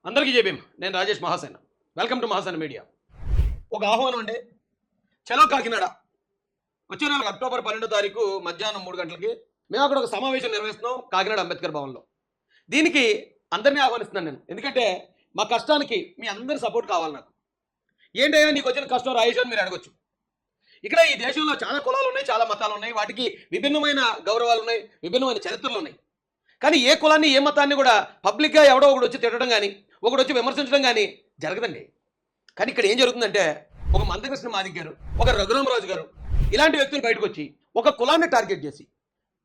అందరికీ జేబీఎం. నేను Rajesh Mahasena. Welcome to Mahasena media. ఒక ఆహ్వానం అండి. చలో కాకినాడ. వచ్చే నెల అక్టోబర్ 12వ తారీఖు మధ్యాహ్నం 3 గంటలకి మేము అక్కడ ఒక సమావేశం నిర్వహిస్తున్నాం కాకినాడ అంబేద్కర్ భవన్లో. దీనికి అందరినీ ఆహ్వానిస్తున్నాను నేను. ఎందుకంటే మా కష్టానికి మీ అందరి సపోర్ట్ కావాలి నాకు. ఏంటయ్యా నీకు వచ్చిన కష్టం రాయేష్ అని మీరు అడగొచ్చు. ఇక్కడ ఈ దేశంలో చాలా కులాలు ఉన్నాయి, చాలా మతాలు ఉన్నాయి, వాటికి విభిన్నమైన గౌరవాలు ఉన్నాయి, విభిన్నమైన చరిత్రలు ఉన్నాయి. కానీ ఏ కులాన్ని ఏ మతాన్ని కూడా పబ్లిక్గా ఎవడో ఒకడు వచ్చి తిట్టడం కానీ ఒకడు వచ్చి విమర్శించడం కానీ జరగదండి. కానీ ఇక్కడ ఏం జరుగుతుందంటే ఒక మందకృష్ణ మాదిక్ గారు, ఒక రఘురామరాజు గారు ఇలాంటి వ్యక్తులు బయటకు వచ్చి ఒక కులాన్ని టార్గెట్ చేసి,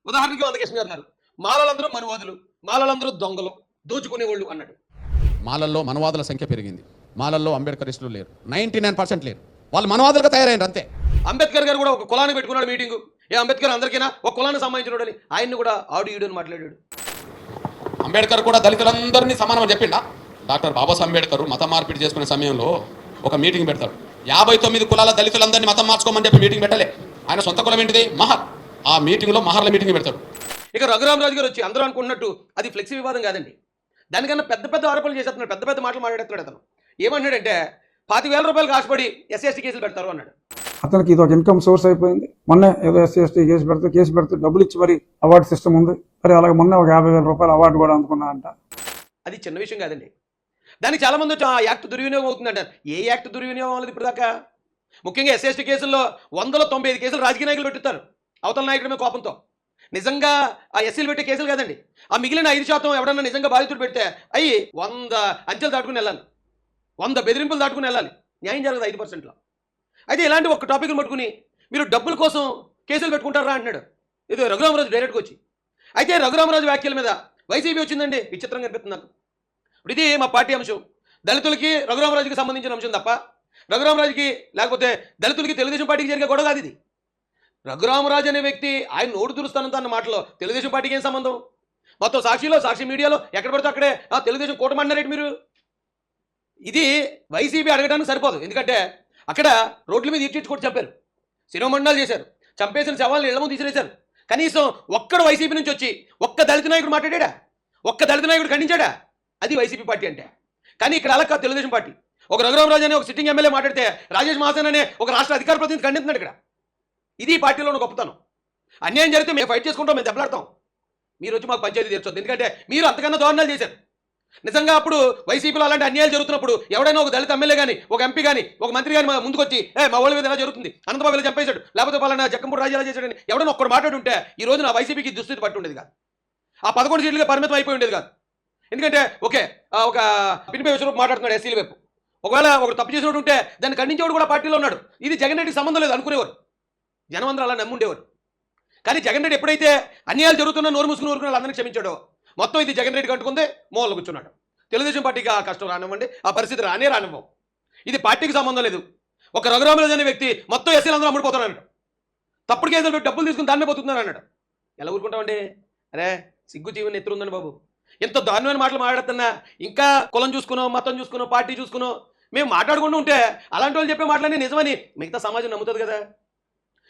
ఉదాహరణకి మందకృష్ణ గారు అన్నారు మాలలందరూ మనువాదులు, మాలలందరూ దొంగలు, దోచుకునేవాళ్ళు అన్నాడు. మాలల్లో మనవాదుల సంఖ్య పెరిగింది. మాలల్లో అంబేద్కరిస్టులు లేరు, 99% లేరు. వాళ్ళు మనవాదులుగా తయారైనారు అంతే. అంబేద్కర్ గారు కూడా ఒక కులాన్ని పెట్టుకున్నాడు మీటింగు. ఏ అంబేద్కర్ అందరికైనా ఒక కులానికి సంబంధించిన ఆయన్ని కూడా ఆడు ఈడు అని మాట్లాడాడు. అంబేద్కర్ కూడా దళితులందరినీ సమానమని చెప్పిండా? డాక్టర్ బాబాసాహెబ్ అంబేద్కర్ మత మార్పిడి చేసుకునే సమయంలో ఒక మీటింగ్ పెడతాడు. 59 కులాల దళితులందరినీ మతం మార్చుకోమని చెప్పి మీటింగ్ పెట్టలే. ఆయన సొంత కులం ఏంటిది? మహర్. ఆ మీటింగ్లో మహర్ల మీటింగ్ పెడతాడు. ఇక రఘురామరాజు గారు వచ్చి అందరూ అనుకున్నట్టు అది ఫ్లెక్సీ వివాదం కాదండి. దానికన్నా పెద్ద పెద్ద ఆరోపణలు చేసేస్తున్నాడు, పెద్ద పెద్ద మాటలు మాట్లాడుతున్నాడు. అతను ఏమన్నాడంటే 10,000 రూపాయలకు ఆశపడి SC/ST కేసులు పెడతారు అన్నాడు. అతనికి ఇది ఒక ఇన్కమ్ సోర్స్ అయిపోయింది. మొన్న ఏదో SC/ST కేసు పెడితే డబ్బులు ఇచ్చి మరి అవార్డు సిస్టమ్ ఉంది. మరి అలాగే మొన్న ఒక 50,000 రూపాయలు అవార్డు కూడా అందుకున్నారంట. అది చిన్న విషయం కాదండి. దానికి చాలా మంది వచ్చి ఆ యాక్ట్ దుర్వినియోగం అవుతుందంటారు. ఏ యాక్ట్ దుర్వినియోగం అవ్వలేదు ఇప్పుడు దాకా? ముఖ్యంగా SC/ST కేసుల్లో 195 కేసులు రాజకీయ నాయకులు పెట్టుతారు అవతల నాయకుడి మీద కోపంతో. నిజంగా ఆ ఎస్సీలు పెట్టే కేసులు కాదండి. ఆ మిగిలిన 5% ఎవడన్నా నిజంగా బాధితుడు పెడితే అయ్యి 100 అంచెలు దాటుకుని వెళ్ళాలి, 100 బెదిరింపులు దాటుకుని వెళ్ళాలి. న్యాయం జరగదు 5%లో. అయితే ఇలాంటి ఒక టాపిక్ని పట్టుకుని మీరు డబ్బుల కోసం కేసులు పెట్టుకుంటారా అంటున్నాడు. ఇది రఘురామరాజు డైరెక్ట్గా వచ్చి. అయితే రఘురామరాజు వ్యాఖ్యల మీద వైసీపీ వచ్చిందండి. విచిత్రంగా అనిపిస్తుంది నాకు. ఇప్పుడు ఇది మా పార్టీ అంశం, దళితులకి రఘురామరాజుకి సంబంధించిన అంశం తప్ప రఘురామరాజుకి లేకపోతే దళితులకి తెలుగుదేశం పార్టీకి జరిగే గొడవ కాదు ఇది. రఘురామరాజు అనే వ్యక్తి ఆయన నోటు దురుస్తానంత అన్న మాటలో తెలుగుదేశం పార్టీకి ఏం సంబంధం? మొత్తం సాక్షిలో, సాక్షి మీడియాలో ఎక్కడ పడితే అక్కడే తెలుగుదేశం కూటమన్నారేంటి మీరు? ఇది వైసీపీ అడగడానికి సరిపోదు. ఎందుకంటే అక్కడ రోడ్ల మీద ఇచ్చి చంపారు, శిరోమండలు చేశారు, చంపేసిన శవాలను ఇళ్ల ముందు తీసిరేశారు. కనీసం ఒక్కడు వైసీపీ నుంచి వచ్చి ఒక్క దళిత నాయకుడు మాట్లాడా? ఒక్క దళిత నాయకుడు ఖండించాడా? అది వైసీపీ పార్టీ అంటే. కానీ ఇక్కడ అలా కాదు తెలుగుదేశం పార్టీ. ఒక రఘురామరాజు అనే ఒక సిట్టింగ్ ఎమ్మెల్యే మాట్లాడితే రాజేష్ మహాసేన అనే ఒక రాష్ట్ర అధికార ప్రతినిధి ఖండిస్తున్నాడు. ఇక్కడ ఇది పార్టీలో ఉన్న గొప్పతనం. అన్యాయం జరిగితే మేము ఫైట్ చేసుకుంటాం, మేము దెబ్బలాడతాం. మీరు వచ్చి మాకు పంచాయతీ తీర్చొద్దు. ఎందుకంటే మీరు అంతకన్నా దారుణాలు చేశారు. నిజంగా అప్పుడు వైసీపీలో అలాంటి అన్యాయాలు జరుగుతున్నప్పుడు ఎవడైనా ఒక దళిత ఎమ్మెల్యే కానీ, ఒక ఎంపీ కానీ, ఒక మంత్రి కానీ ముందుకు వచ్చి మా వాళ్ళ మీద ఎలా జరుగుతుంది, అనంతబాబు ఇలా చంపేశాడు, లేకపోతే వాళ్ళ జక్కంపూడి రాజు ఎలా చేశాడని ఎవడైనా ఒక్కడు మాట్లాడుంటే ఈ రోజు నా వైసీపీకి దుస్థితి పట్టి ఉండేది కాదు. ఆ 11 సీట్లుగా పరిమితం అయిపోయి ఉండేది కాదు. ఎందుకంటే ఒక పినిపై విషయం మాట్లాడుతున్నాడు ఎస్సీల వైపు. ఒకవేళ ఒకటి తప్పు చేసినట్టు ఉంటే దాన్ని ఖండించేవాడు కూడా పార్టీలో ఉన్నాడు. ఇది జగన్ రెడ్డికి సంబంధం లేదు అనుకునేవారు, జనం అందరూ అలా నమ్ముండేవారు. కానీ జగన్ రెడ్డి ఎప్పుడైతే అన్యాయాలు జరుగుతున్నా నోరు మూసుకుని ఊరుకున్న వాళ్ళందరినీ క్షమించాడో మొత్తం ఇది జగన్ రెడ్డి కంటుకుందే మూలలో కూర్చున్నాడు. తెలుగుదేశం పార్టీకి ఆ కష్టం రానివ్వండి, ఆ పరిస్థితి రానివ్వం. ఇది పార్టీకి సంబంధం లేదు. ఒక రఘురామరాజు అనే వ్యక్తి మొత్తం ఎస్సీలు అందరూ అమ్ముడిపోతారు అన్నాడు. తప్పుడు కేసులు పెట్టి డబ్బులు తీసుకుని దాన్నే పోతున్నారు అన్నాడు. ఎలా ఊరుకుంటామండి? అరే సిగ్గు జీవన ఎత్తురుందని బాబు. ఎంత దారుణమైన మాటలు మాట్లాడుతున్నా ఇంకా కులం చూసుకున్నాం, మతం చూసుకున్నాం, పార్టీ చూసుకున్నాం మేము మాట్లాడుకుంటూ ఉంటే అలాంటి వాళ్ళు చెప్పే మాటలన్నీ నిజమని మిగతా సమాజం నమ్ముతుంది కదా.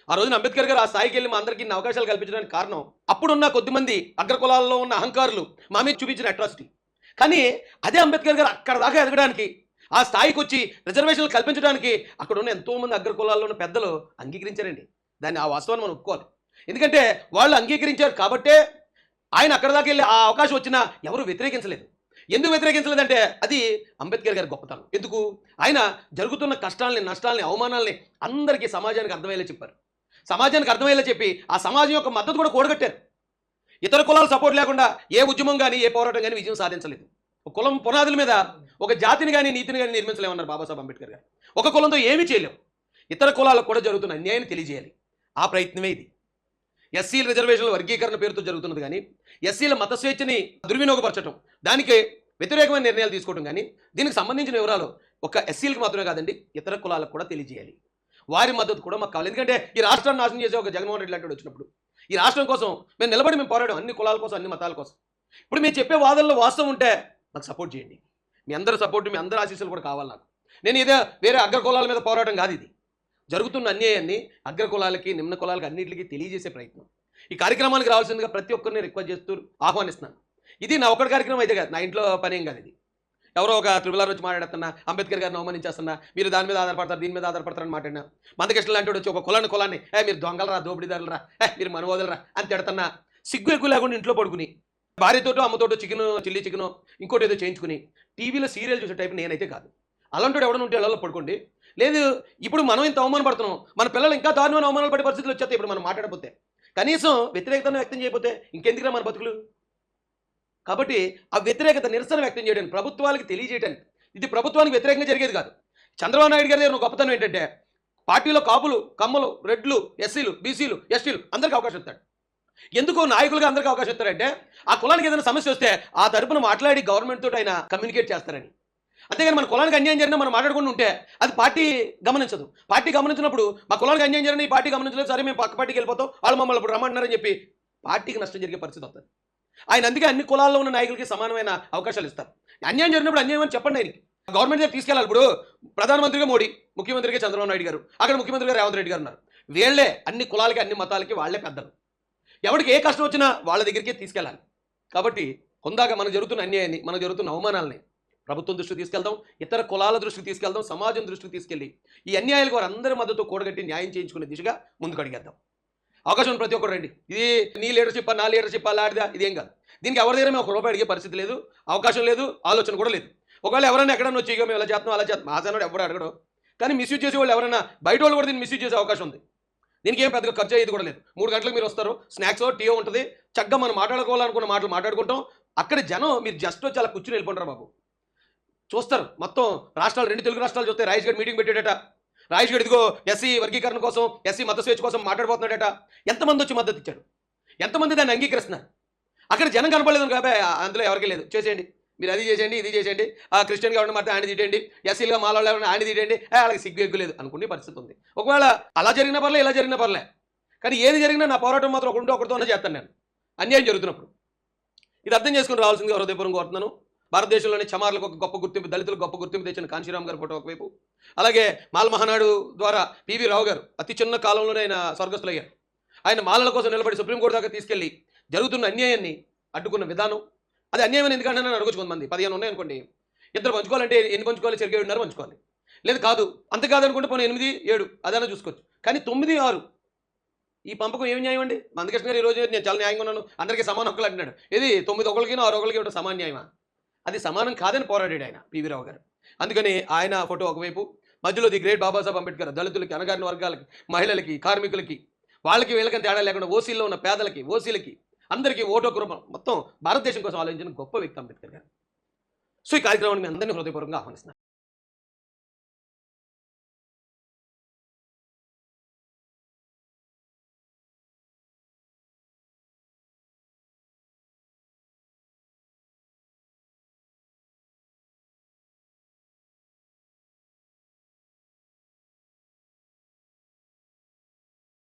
ఆ రోజున అంబేద్కర్ గారు ఆ స్థాయికి వెళ్ళి మా అందరికీ ఇన్ని అవకాశాలు కల్పించడానికి కారణం అప్పుడున్న కొద్దిమంది అగ్రకులాల్లో ఉన్న అహంకారులు మా మీద చూపించిన అట్రాసిటీ. కానీ అదే అంబేద్కర్ గారు అక్కడ దాకా ఎదగడానికి, ఆ స్థాయికి వచ్చి రిజర్వేషన్లు కల్పించడానికి అక్కడ ఉన్న ఎంతోమంది అగ్రకులాల్లో ఉన్న పెద్దలు అంగీకరించారండి. దాన్ని ఆ వాస్తవాన్ని మనం ఒప్పుకోవాలి. ఎందుకంటే వాళ్ళు అంగీకరించారు కాబట్టే ఆయన అక్కడ దాకా వెళ్ళి ఆ అవకాశం వచ్చినా ఎవరు వ్యతిరేకించలేదు. ఎందుకు వ్యతిరేకించలేదంటే అది అంబేద్కర్ గారి గొప్పతనం. ఎందుకు? ఆయన జరుగుతున్న కష్టాలని, నష్టాలని, అవమానాలని అందరికీ సమాజానికి అర్థమయ్యేలా చెప్పారు. సమాజానికి అర్థమయ్యేలా చెప్పి ఆ సమాజం యొక్క మద్దతు కూడా కూడగట్టారు. ఇతర కులాల సపోర్ట్ లేకుండా ఏ ఉద్యమం కానీ ఏ పోరాటం కానీ విజయం సాధించలేదు. ఒక కులం పునాదుల మీద ఒక జాతిని కానీ నీతిని కానీ నిర్మించలేమన్నారు బాబాసాహెబ్ అంబేద్కర్ గారు. ఒక కులంతో ఏమీ చేయలేము. ఇతర కులాలకు కూడా జరుగుతున్న అన్యాయాన్ని తెలియజేయాలి. ఆ ప్రయత్నమే ఇది. ఎస్సీల రిజర్వేషన్ల వర్గీకరణ పేరుతో జరుగుతున్నది కానీ ఎస్సీల మత స్వేచ్ఛని దుర్వినియోగపరచడం, దానికి వ్యతిరేకమైన నిర్ణయాలు తీసుకోవడం కానీ దీనికి సంబంధించిన వివరాలు ఒక ఎస్సీలకు మాత్రమే కాదండి ఇతర కులాలకు కూడా తెలియజేయాలి. వారి మద్దతు కూడా మాకు కావాలి. ఎందుకంటే ఈ రాష్ట్రాన్ని నాశనం చేసే ఒక జగన్మోహన్ రెడ్డి లాంటి వచ్చినప్పుడు ఈ రాష్ట్రం కోసం మేము నిలబడి మేము పోరాడాం, అన్ని కులాల కోసం, అన్ని మతాల కోసం. ఇప్పుడు మేము చెప్పే వాదనలో వాస్తవం ఉంటే నాకు సపోర్ట్ చేయండి. మీ అందరి సపోర్ట్, మీ అందరి ఆశీస్సులు కూడా కావాలి నాకు. నేను ఇదే వేరే అగ్రకులాల మీద పోరాటం కాదు. ఇది జరుగుతున్న అన్యాయాన్ని అగ్రకులాలకి, నిమ్న కులాలకి అన్నింటికి తెలియజేసే ప్రయత్నం. ఈ కార్యక్రమానికి రావాల్సిందిగా ప్రతి ఒక్కరిని రిక్వెస్ట్ చేస్తూ ఆహ్వానిస్తున్నాను. ఇది నా ఒక్కడి కార్యక్రమం అయితే కాదు, నా ఇంట్లో పని ఏం కాదు. ఎవరో ఒక ట్రిబులర్ వచ్చి మాట్లాడుతున్నా, అంబేద్కర్ గారిని అవమానించేస్తున్నా, మీరు దాని మీద ఆధారపడతారు, దీని మీద ఆధారపడతారని మాట్లాడినా, మందకృష్ణ లాంటి వచ్చి ఒక కులాన్ని మీరు దొంగలరా, దోపిడీదారులరా, మీరు మనవోదలరా అని తిడుతున్నా, సిగ్గు ఎక్కువ లేకుండా ఇంట్లో పడుకుని భార్యతోటో అమ్మతోటో చిల్లీ చికెను ఇంకోటి ఏదో చేయించుకుని టీవీలో సీరియల్ చూసే టైప్ నేనైతే కాదు. అలాంటి ఎవడన్నా ఉంటే ఇళ్లలో పడుకోండి. లేదు, ఇప్పుడు మనం ఇంత అవమానం పడుతున్నాం, మన పిల్లలు ఇంకా దారుణమైన అవమానాలు పడే పరిస్థితులు వచ్చేస్తాయి. ఇప్పుడు మనం మాట్లాడకపోతే, కనీసం వ్యతిరేకతను వ్యక్తం చేయకపోతే ఇంకెందుకురా మన బతుకులు? కాబట్టి ఆ వ్యతిరేకత నిరసన వ్యక్తం చేయడానికి, ప్రభుత్వాలకు తెలియజేయడానికి, ఇది ప్రభుత్వానికి వ్యతిరేకంగా జరిగేది కాదు. చంద్రబాబు నాయుడు గారి దగ్గర గొప్పతనం ఏంటంటే పార్టీలో కాపులు, కమ్మలు, రెడ్లు, ఎస్సీలు, బీసీలు, ఎస్టీలు అందరికీ అవకాశం ఇస్తాడు. ఎందుకు నాయకులుగా అందరికీ అవకాశం ఇస్తారంటే ఆ కులానికి ఏదైనా సమస్య వస్తే ఆ తరపున మాట్లాడి గవర్నమెంట్ తోటి ఆయన కమ్యూనికేట్ చేస్తారని. అంతేగాని మన కులానికి అన్యాయం జరిగినా మనం మాట్లాడుకుంటూ ఉంటే అది పార్టీ గమనించదు. పార్టీ గమనించినప్పుడు మా కులానికి అన్యాయం జరిగిన ఈ పార్టీ గమనించలేదు, సరే మేము పక్క పార్టీకి వెళ్ళిపోతాం, వాళ్ళు మమ్మల్ని ఇప్పుడు రమ్మంటున్నారని చెప్పి పార్టీకి నష్టం జరిగే పరిస్థితి వస్తుంది. ఆయన అందుకే అన్ని కులాల్లో ఉన్న నాయకులకి సమానమైన అవకాశాలు ఇస్తారు. అన్యాయం జరిగినప్పుడు అన్యాయం అని చెప్పండి ఆయనకి. గవర్నమెంట్ దగ్గర తీసుకెళ్ళాలి. ఇప్పుడు ప్రధానమంత్రిగా మోడీ, ముఖ్యమంత్రిగా చంద్రబాబు నాయుడు గారు, అక్కడ ముఖ్యమంత్రిగా రేవంత్ రెడ్డి గారు ఉన్నారు. వీళ్ళే అన్ని కులాలకి, అన్ని మతాలకి వాళ్ళే పెద్దలు. ఎవరికి ఏ కష్టం వచ్చినా వాళ్ళ దగ్గరికి తీసుకెళ్ళాలి. కాబట్టి హుందాగా మనకు జరుగుతున్న అన్యాయాన్ని, మనకు జరుగుతున్న అవమానాలని ప్రభుత్వం దృష్టికి తీసుకెళ్దాం, ఇతర కులాల దృష్టికి తీసుకెళ్దాం, సమాజం దృష్టికి తీసుకెళ్ళి ఈ అన్యాయాలకు వారందరి మద్దతు కూడగట్టి న్యాయం చేయించుకునే దిశగా ముందుకు అడిగేద్దాం. అవకాశం ప్రతి ఒక్కరు రండి. ఇది నీ లీడర్షిప్, నా లీడర్షిప్, అలాంటిదా, ఇదేం కాదు. దీనికి ఎవరి దగ్గర మేము ఒక రూపాయి అడిగే పరిస్థితి లేదు, అవకాశం లేదు, ఆలోచన కూడా లేదు. ఒకవేళ ఎవరైనా ఎక్కడన్నా వచ్చి మేము ఇలా చేస్తున్నాం, అలా చేస్తాం, ఆశానాడు ఎవరు అడగడం. కానీ మిస్యూజ్ చేసే వాళ్ళు ఎవరైనా బయట వాళ్ళు కూడా దీన్ని మిస్యూజ్ చేసే అవకాశం ఉంది. దీనికి ఏం పెద్దగా ఖర్చు అయ్యేది కూడా లేదు. 3 గంటలకు మీరు వస్తారు, స్నాక్స్ టీయో ఉంటుంది, చక్కగా మనం మాట్లాడుకోవాలనుకున్న మాటలు మాట్లాడుకుంటాం. అక్కడ జనం మీరు జస్ట్ వచ్చి అలా కూర్చుని వెళ్ళిపోంటారు బాబు. చూస్తారు మొత్తం రాష్ట్రాలు, 2 తెలుగు రాష్ట్రాలు చూస్తే రాజేష్ గారు మీటింగ్ పెట్టాడట. రాజేష్ గారు ఇదిగో ఎస్సీ వర్గీకరణ కోసం, ఎస్సీ మత స్వేచ్ఛ కోసం మాట్లాడిపోతున్నాడట. ఎంతమంది వచ్చి మద్దతు ఇచ్చాడు, ఎంతమంది దాన్ని అంగీకరిస్తున్నారు? అక్కడ జనం కనపడలేదు కాబట్టి అందులో ఎవరికి లేదు. చేసేయండి, మీరు అది చేసేయండి, ఇది చేసేయండి, క్రిస్టియన్ గవర్నమెంట్ మాత్రం ఆయన తీయండి, ఎస్సీలుగా మాలో ఆయన తీయండి, వాళ్ళకి సిగ్గు ఎగ్గులేదు అనుకునే పరిస్థితి ఉంది. ఒకవేళ అలా జరిగినా పర్లే, ఇలా జరిగినా పర్లే, కానీ ఏది జరిగినా నా పోరాటం మాత్రం ఒకరితోనే చేస్తాను నేను, అన్యాయం జరుగుతున్నప్పుడు. ఇది అర్థం చేసుకుని రావాల్సిందిగా హృదయపూర్వకంగా కోరుతున్నాను. భారతదేశంలోని చమార్లకు ఒక గొప్ప గుర్తింపు, దళితులకు గొప్ప గుర్తింపు తెచ్చిన కాంశీరామ్ గారి ఫోటో ఒకవైపు, అలాగే మాల మహానాడు ద్వారా పివి రావు గారు అతి చిన్న కాలంలోనే ఆయన స్వర్గస్థులయ్యారు. ఆయన మాలల కోసం నిలబడి సుప్రీంకోర్టు దాకా తీసుకెళ్లి జరుగుతున్న అన్యాయాన్ని అడ్డుకున్న విధానం, అది అన్యాయం ఎందుకంటే నన్ను అడగచ్చు. కొంతమంది 15 ఉన్నాయనుకోండి, ఇద్దరు పంచుకోవాలంటే ఎన్ని పంచుకోవాలి? సరిగ్గా 7.5 పంచుకోవాలి. లేదు కాదు అంత కాదనుకుంటే పోనీ 8, 7 అదైనా చూసుకోవచ్చు. కానీ 9, 6 ఈ పంపకం ఏమి న్యాయం అండి? మందకృష్ణ గారు ఈరోజు నేను చాలా న్యాయంగా ఉన్నాను, అందరికీ సమాన హక్కులు అంటున్నాడు. ఇది 9 ఒకరికి 6 ఒకరికి ఇవ్వడం సమాన న్యాయమా? అది సమానం కాదని పోరాడాడు ఆయన పివి రావు గారు. అందుకని ఆయన ఫోటో ఒకవైపు, మధ్యలో ది గ్రేట్ బాబాసాహెబ్ అంబేద్కర్ దళితులకి, అణగారిన వర్గాలకి, మహిళలకి, కార్మికులకి, వాళ్ళకి వీళ్ళకని తేడా లేకుండా ఓసీల్లో ఉన్న పేదలకి, ఓసీలకి అందరికీ ఓటు హక్కు మొత్తం భారతదేశం కోసం ఆలోచించిన గొప్ప వ్యక్తి అంబేద్కర్ గారు. సో ఈ కార్యక్రమాన్ని మీ అందరినీ హృదయపూర్వకంగా ఆహ్వానిస్తున్నాను.